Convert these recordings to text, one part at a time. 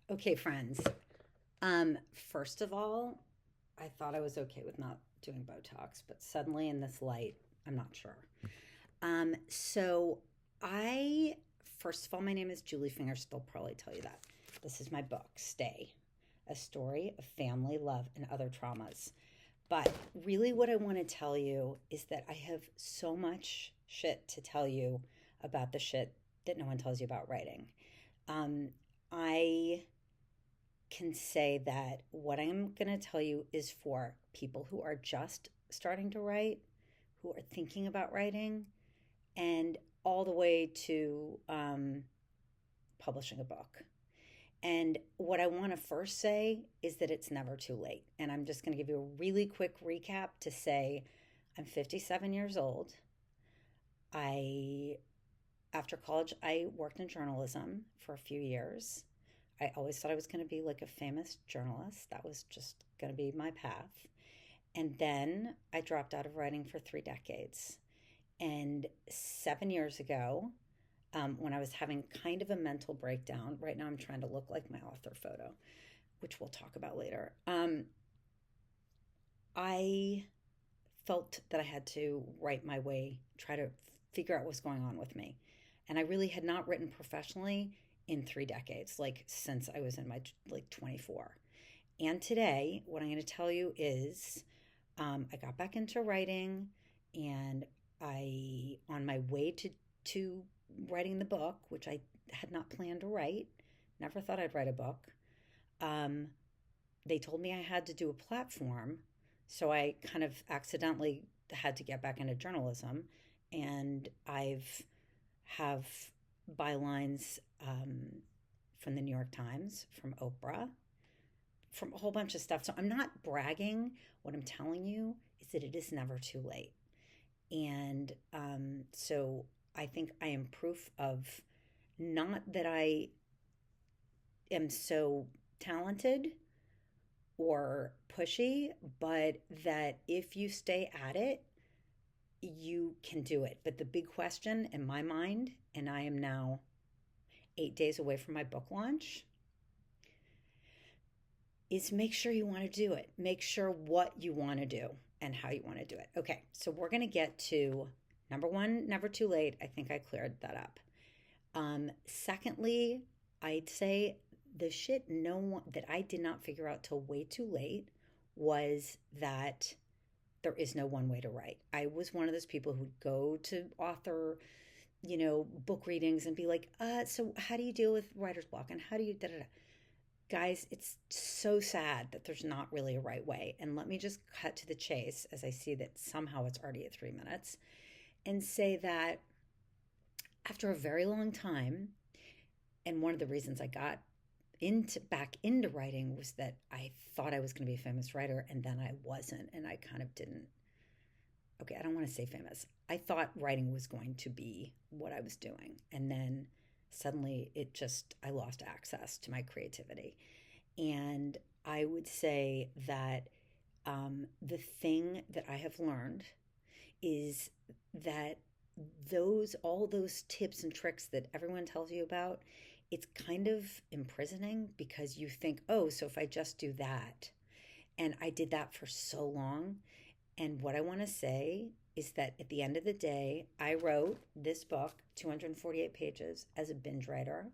Okay, friends. First of all, I thought I was okay with not doing Botox, but suddenly in this light, I'm not sure. So I, first of all, my name is Julie Fingers. They'll probably tell you that. This is my book, Stay, a story of family, love, and other traumas. But really, what I want to tell you is that I have so much shit to tell you about the shit that no one tells you about writing. Um, I can say that what I'm going to tell you is for people who are just starting to write, who are thinking about writing, and all the way to publishing a book. And what I want to first say is that it's never too late. And I'm just going to give you a really quick recap to say I'm 57 years old. I After college, I worked in journalism for a few years. I always thought I was going to be like a famous journalist. That was just going to be my path. And then I dropped out of writing for 3 decades. And 7 years ago, when I was having kind of a mental breakdown, right now I'm trying to look like my author photo, which we'll talk about later. I felt that I had to write my way, try to figure out what's going on with me. And I really had not written professionally in 3 decades, like since I was in my like 24. And today, what I'm going to tell you is I got back into writing and on my way to writing the book, which I had not planned to write, never thought I'd write a book. Um, they told me I had to do a platform. So I kind of accidentally had to get back into journalism. And have bylines from the New York Times, from Oprah, from a whole bunch of stuff. So I'm not bragging. What I'm telling you is that it is never too late. And so I think I am proof of not that I am so talented or pushy, but that if you stay at it, you can do it. But the big question in my mind, and I am now 8 days away from my book launch, is make sure you want to do it. Make sure what you want to do and how you want to do it. Okay, so we're going to get to number one, never too late. I think I cleared that up. Secondly, I'd say the shit no one that I did not figure out till way too late was that there is no one way to write. I was one of those people who'd go to author, book readings and be like, so how do you deal with writer's block and how do you da da da? Guys, it's so sad that there's not really a right way. And let me just cut to the chase as I see that somehow it's already at 3 minutes and say that after a very long time, and one of the reasons I got back into writing was that I thought I was going to be a famous writer and then I wasn't, and I kind of didn't. Okay, I don't want to say famous. I thought writing was going to be what I was doing, and then suddenly I lost access to my creativity. And I would say that the thing that I have learned is that all those tips and tricks that everyone tells you about, it's kind of imprisoning because you think, oh, so if I just do that. And I did that for so long. And what I want to say is that at the end of the day, I wrote this book, 248 pages, as a binge writer.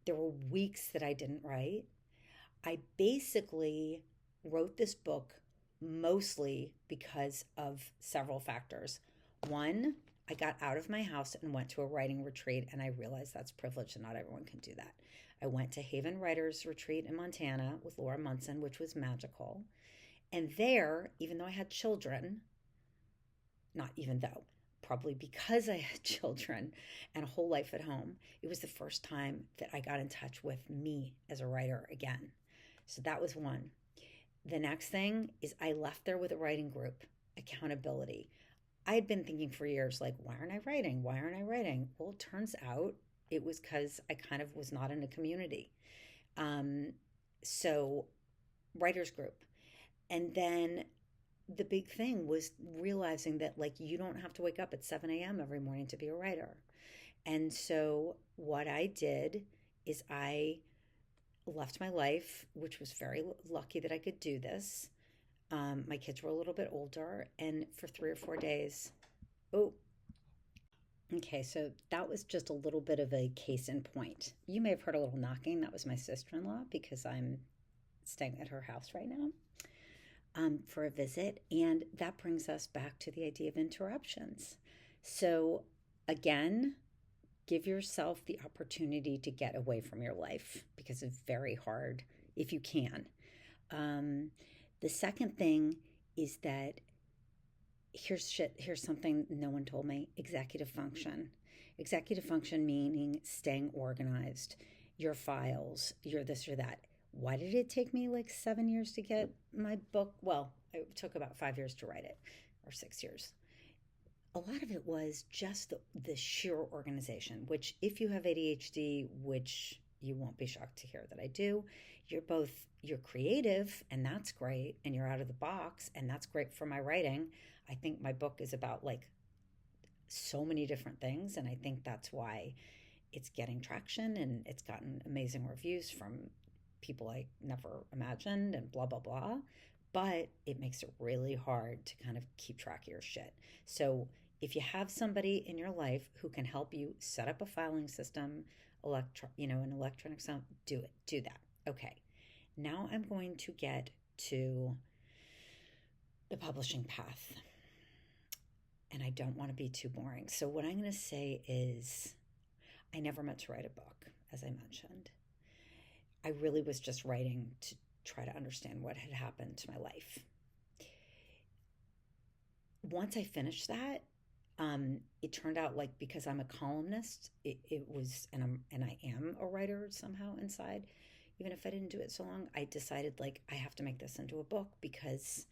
There were weeks that I didn't write. I basically wrote this book mostly because of several factors. One, I got out of my house and went to a writing retreat, and I realized that's privilege and not everyone can do that. I went to Haven Writers Retreat in Montana with Laura Munson, which was magical. And there, even though I had children, not even though, probably because I had children and a whole life at home, it was the first time that I got in touch with me as a writer again. So that was one. The next thing is I left there with a writing group, accountability. I had been thinking for years, like, why aren't I writing? Why aren't I writing? Well, it turns out it was because I kind of was not in a community. Um, so, writers group. And then the big thing was realizing that, like, you don't have to wake up at 7 a.m. every morning to be a writer. And so, what I did is I left my life, which was very lucky that I could do this. My kids were a little bit older, and for 3 or 4 days, oh, okay, so that was just a little bit of a case in point. You may have heard a little knocking. That was my sister in law because I'm staying at her house right now for a visit. And that brings us back to the idea of interruptions. So, again, give yourself the opportunity to get away from your life because it's very hard if you can. Um, the second thing is that here's something no one told me: executive function. Executive function meaning staying organized, your files, your this or that. Why did it take me like 7 years to get my book? Well, it took about 5 years to write it, or 6 years. A lot of it was just the sheer organization, which, if you have ADHD, which you won't be shocked to hear that I do, you're creative, and that's great, and you're out of the box, and that's great for my writing. I think my book is about like so many different things, and I think that's why it's getting traction and it's gotten amazing reviews from people I never imagined and blah blah blah. But it makes it really hard to kind of keep track of your shit. So if you have somebody in your life who can help you set up a filing system, an electronic sound, do it. Do that. Okay. Now I'm going to get to the publishing path. And I don't want to be too boring. So what I'm going to say is I never meant to write a book, as I mentioned. I really was just writing to try to understand what had happened to my life. Once I finished that, it turned out, like, because I'm a columnist, it was, and I am a writer somehow inside. Even if I didn't do it so long, I decided, like, I have to make this into a book because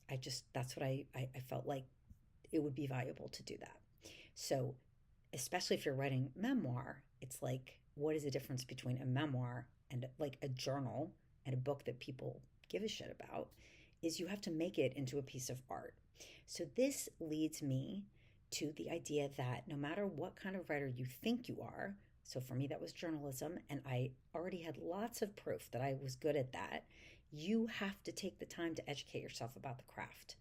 that's what I felt like it would be valuable to do that. So, especially if you're writing memoir, it's like, what is the difference between a memoir and like a journal and a book that people give a shit about? Is you have to make it into a piece of art. So this leads me to the idea that no matter what kind of writer you think you are, so for me that was journalism, and I already had lots of proof that I was good at that, you have to take the time to educate yourself about the craft.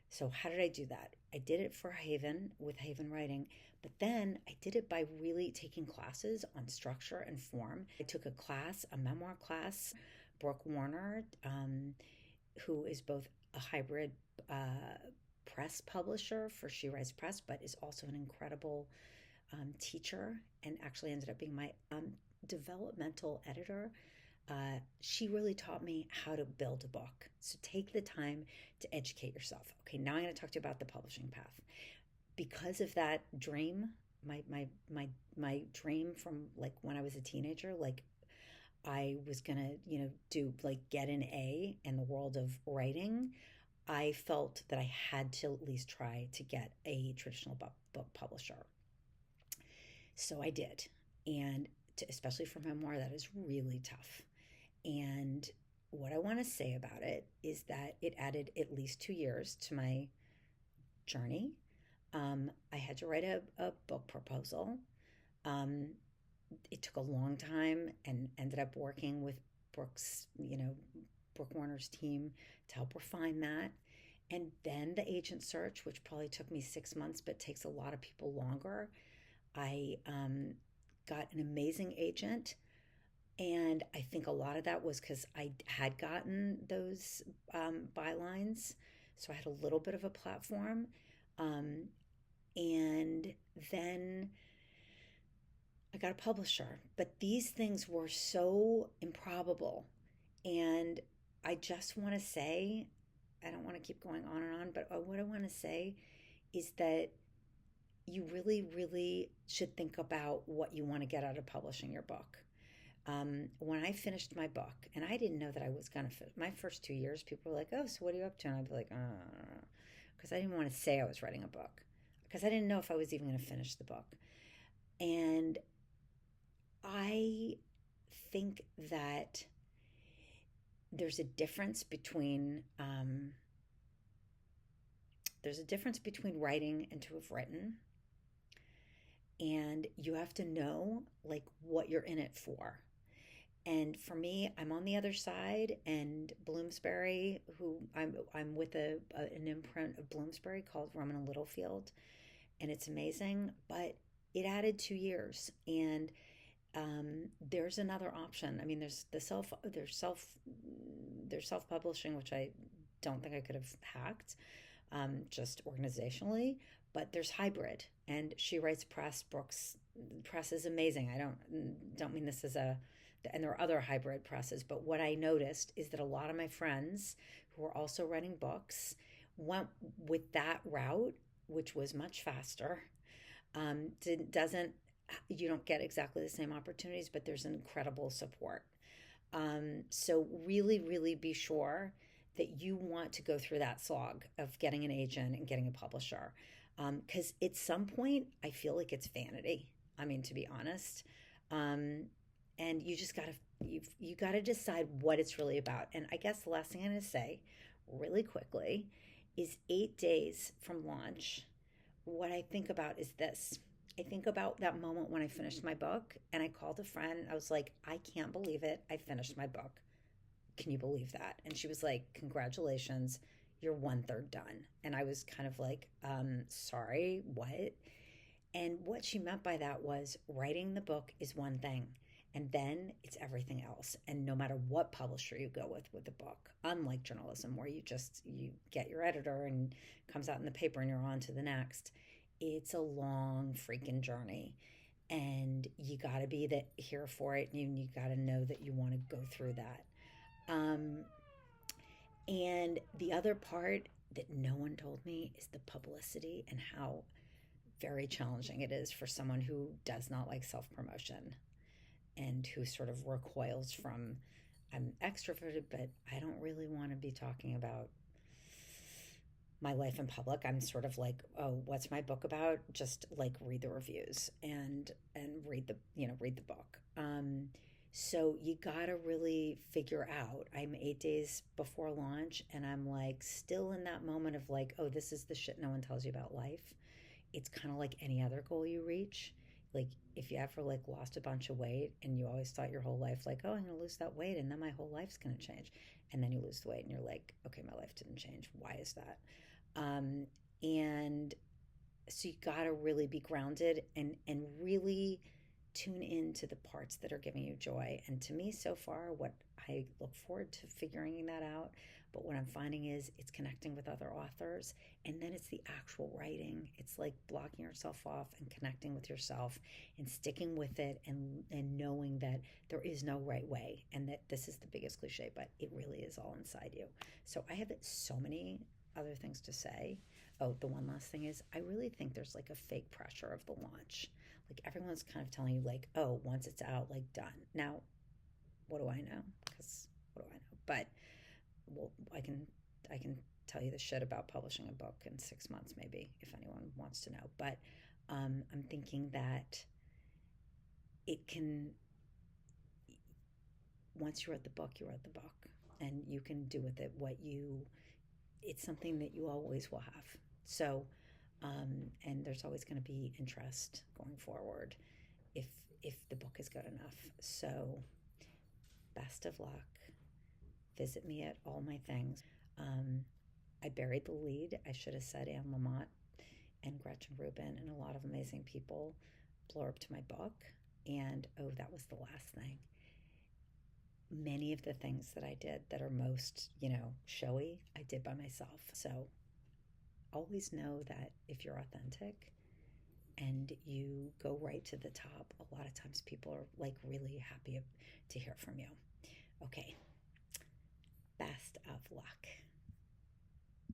So how did I do that? I did it for Haven with Haven Writing, but then I did it by really taking classes on structure and form. I took a memoir class. Brooke Warner, who is both a hybrid press publisher for She Writes Press, but is also an incredible teacher, and actually ended up being my developmental editor. She really taught me how to build a book. So take the time to educate yourself. Okay, now I'm going to talk to you about the publishing path. Because of that dream, my dream from like when I was a teenager, like I was gonna, get an A in the world of writing. I felt that I had to at least try to get a traditional book publisher. So I did, and especially for memoir, that is really tough. And what I want to say about it is that it added at least 2 years to my journey. I had to write a book proposal. It took a long time, and ended up working with Brooke Warner's team to help refine that. And then the agent search, which probably took me 6 months, but takes a lot of people longer. I got an amazing agent. And I think a lot of that was because I had gotten those bylines. So I had a little bit of a platform. And then I got a publisher. But these things were so improbable. And I just want to say, I don't want to keep going on and on, but what I want to say is that you really, really should think about what you want to get out of publishing your book. When I finished my book, and I didn't know that I was going to finish my first 2 years, people were like, oh, so what are you up to? And I'd be like, because I didn't want to say I was writing a book, because I didn't know if I was even going to finish the book. And I think that there's a difference between writing and to have written. And you have to know like what you're in it for. And for me, I'm on the other side, and Bloomsbury, who I'm with an imprint of Bloomsbury called Rowman and Littlefield, and it's amazing. But it added 2 years, and there's another option. I mean, there's self publishing, which I don't think I could have hacked, just organizationally. But there's hybrid, and She Writes Press. Brooks Press is amazing. I don't mean this as a, and there are other hybrid presses. But what I noticed is that a lot of my friends who are also writing books went with that route, which was much faster. Doesn't You don't get exactly the same opportunities, but there's incredible support. So really, really be sure that you want to go through that slog of getting an agent and getting a publisher. Because at some point, I feel like it's vanity. I mean, to be honest. And you just gotta you gotta decide what it's really about. And I guess the last thing I'm gonna say, really quickly, is 8 days from launch. What I think about is this. I think about that moment when I finished my book and I called a friend. I was like, I can't believe it. I finished my book. Can you believe that? And she was like, congratulations, you're 1/3 done. And I was kind of like, sorry, what? And what she meant by that was writing the book is one thing, and then it's everything else. And no matter what publisher you go with the book, unlike journalism where you get your editor and it comes out in the paper and you're on to the next, it's a long freaking journey. And you got to be here for it, and you got to know that you want to go through that. Um, and the other part that no one told me is the publicity and how very challenging it is for someone who does not like self promotion and who sort of recoils from, I'm extroverted, but I don't really want to be talking about my life in public. I'm sort of like, oh, what's my book about? Just like read the reviews and read the book. So you gotta really figure out. I'm 8 days before launch, and I'm like still in that moment of like, oh, this is the shit no one tells you about life. It's kind of like any other goal you reach. Like if you ever like lost a bunch of weight and you always thought your whole life like, oh, I'm gonna lose that weight and then my whole life's gonna change, and then you lose the weight and you're like, okay, my life didn't change. Why is that? And so you got to really be grounded and really tune into the parts that are giving you joy. And to me, so far, what I look forward to figuring that out. But what I'm finding is it's connecting with other authors, and then it's the actual writing. It's like blocking yourself off and connecting with yourself and sticking with it, and knowing that there is no right way, and that this is the biggest cliche, but it really is all inside you. So I have so many other things to say. Oh, the one last thing is I really think there's like a fake pressure of the launch. Like everyone's kind of telling you like, oh, once it's out, like done. Now, what do I know? Because what do I know? But well, I can tell you the shit about publishing a book in 6 months, maybe, if anyone wants to know. But I'm thinking that it can, once you wrote the book, you wrote the book, and you can do with it it's something that you always will have. So, and there's always going to be interest going forward if the book is good enough. So, best of luck. Visit me at all my things. I buried the lead. I should have said Anne Lamott and Gretchen Rubin and a lot of amazing people blurb to my book. And oh, that was the last thing. Many of the things that I did that are most, showy, I did by myself. So always know that if you're authentic and you go right to the top, a lot of times people are like really happy to hear from you. Okay. Best of luck.